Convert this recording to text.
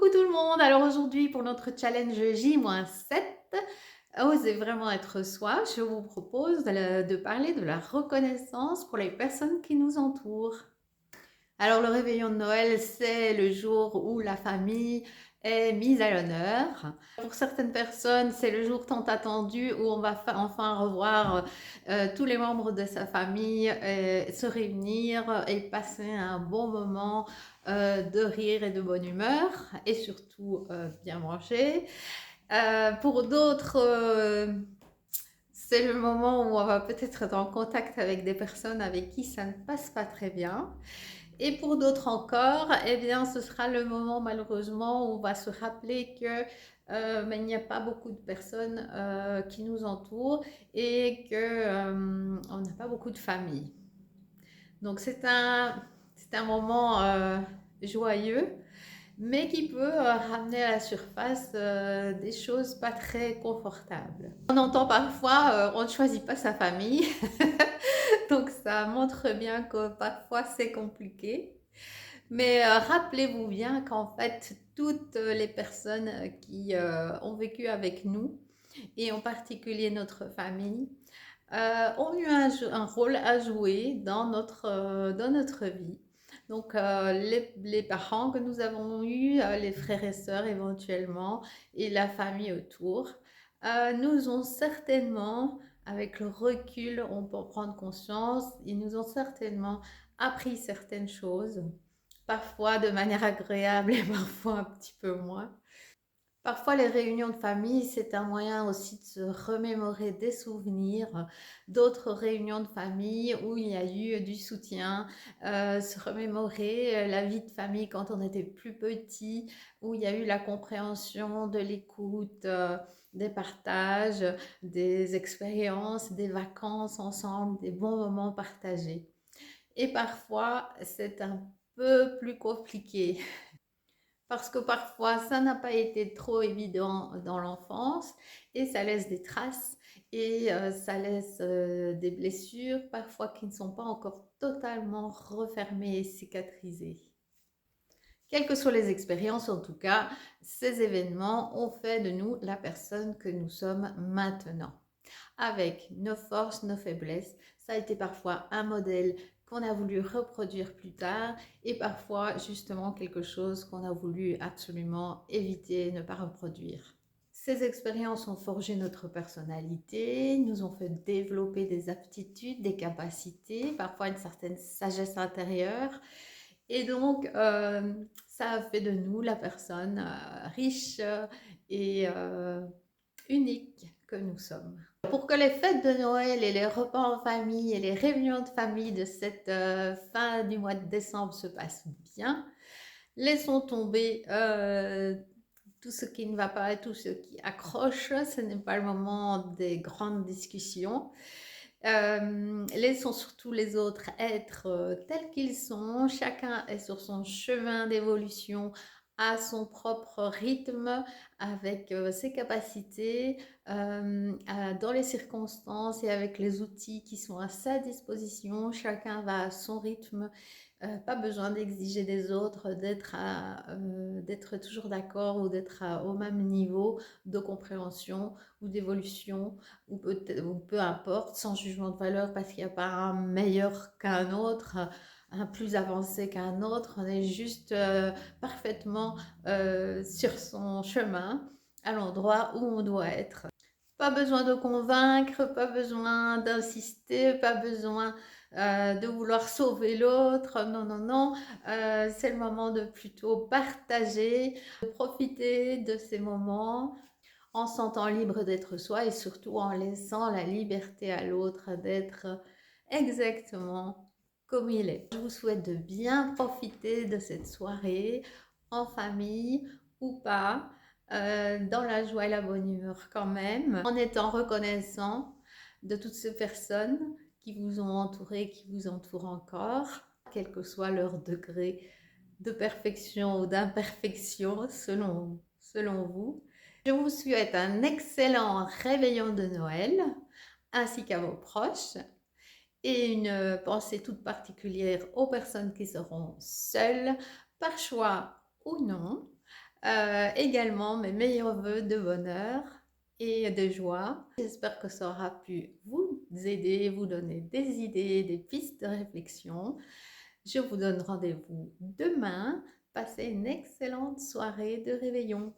Coucou tout le monde! Alors aujourd'hui pour notre challenge J-7, oser vraiment être soi, je vous propose de parler de la reconnaissance pour les personnes qui nous entourent. Alors le réveillon de Noël, c'est le jour où la famille est mise à l'honneur. Pour certaines personnes, c'est le jour tant attendu où on va enfin revoir tous les membres de sa famille, se réunir et passer un bon moment de rire et de bonne humeur et surtout bien manger. Pour d'autres, c'est le moment où on va peut-être être en contact avec des personnes avec qui ça ne passe pas très bien. Et pour d'autres encore, eh bien, ce sera le moment malheureusement où on va se rappeler que mais il n'y a pas beaucoup de personnes qui nous entourent et que on n'a pas beaucoup de famille. Donc c'est un moment joyeux, mais qui peut ramener à la surface des choses pas très confortables. On entend parfois on ne choisit pas sa famille, donc ça montre bien que parfois c'est compliqué. Mais rappelez-vous bien qu'en fait, toutes les personnes qui ont vécu avec nous, et en particulier notre famille, ont eu un rôle à jouer dans notre vie. Donc, les parents que nous avons eus, les frères et sœurs éventuellement, et la famille autour, nous ont certainement, avec le recul, on peut en prendre conscience, ils nous ont certainement appris certaines choses, parfois de manière agréable et parfois un petit peu moins. Parfois, les réunions de famille, c'est un moyen aussi de se remémorer des souvenirs d'autres réunions de famille où il y a eu du soutien, se remémorer la vie de famille quand on était plus petit, où il y a eu la compréhension, de l'écoute, des partages, des expériences, des vacances ensemble, des bons moments partagés. Et parfois, c'est un peu plus compliqué parce que parfois, ça n'a pas été trop évident dans l'enfance et ça laisse des traces et ça laisse des blessures, parfois qui ne sont pas encore totalement refermées et cicatrisées. Quelles que soient les expériences, en tout cas, ces événements ont fait de nous la personne que nous sommes maintenant, avec nos forces, nos faiblesses. Ça a été parfois un modèle qu'on a voulu reproduire plus tard et parfois justement quelque chose qu'on a voulu absolument éviter, ne pas reproduire. Ces expériences ont forgé notre personnalité, nous ont fait développer des aptitudes, des capacités, parfois une certaine sagesse intérieure. Et donc, ça a fait de nous la personne riche et unique que nous sommes. Pour que les fêtes de Noël et les repas en famille et les réunions de famille de cette fin du mois de décembre se passent bien, laissons tomber tout ce qui ne va pas et tout ce qui accroche. Ce n'est pas le moment des grandes discussions. Laissons surtout les autres être tels qu'ils sont. Chacun est sur son chemin d'évolution à son propre rythme, avec ses capacités, dans les circonstances et avec les outils qui sont à sa disposition. Chacun va à son rythme. Pas besoin d'exiger des autres d'être toujours d'accord ou d'être au même niveau de compréhension ou d'évolution ou peu importe, sans jugement de valeur parce qu'il n'y a pas un meilleur qu'un autre, un plus avancé qu'un autre. On est juste parfaitement sur son chemin à l'endroit où on doit être. Pas besoin de convaincre, pas besoin d'insister, pas besoin de vouloir sauver l'autre. Non, non, non. C'est le moment de plutôt partager, de profiter de ces moments en se sentant libre d'être soi et surtout en laissant la liberté à l'autre d'être exactement comme il est. Je vous souhaite de bien profiter de cette soirée en famille ou pas, dans la joie et la bonne humeur quand même, en étant reconnaissant de toutes ces personnes qui vous ont entouré, qui vous entourent encore, quel que soit leur degré de perfection ou d'imperfection selon vous. Je vous souhaite un excellent réveillon de Noël ainsi qu'à vos proches et une pensée toute particulière aux personnes qui seront seules, par choix ou non, Également mes meilleurs vœux de bonheur et de joie. J'espère que ça aura pu vous aider, vous donner des idées, des pistes de réflexion. Je vous donne rendez-vous demain. Passez une excellente soirée de réveillon.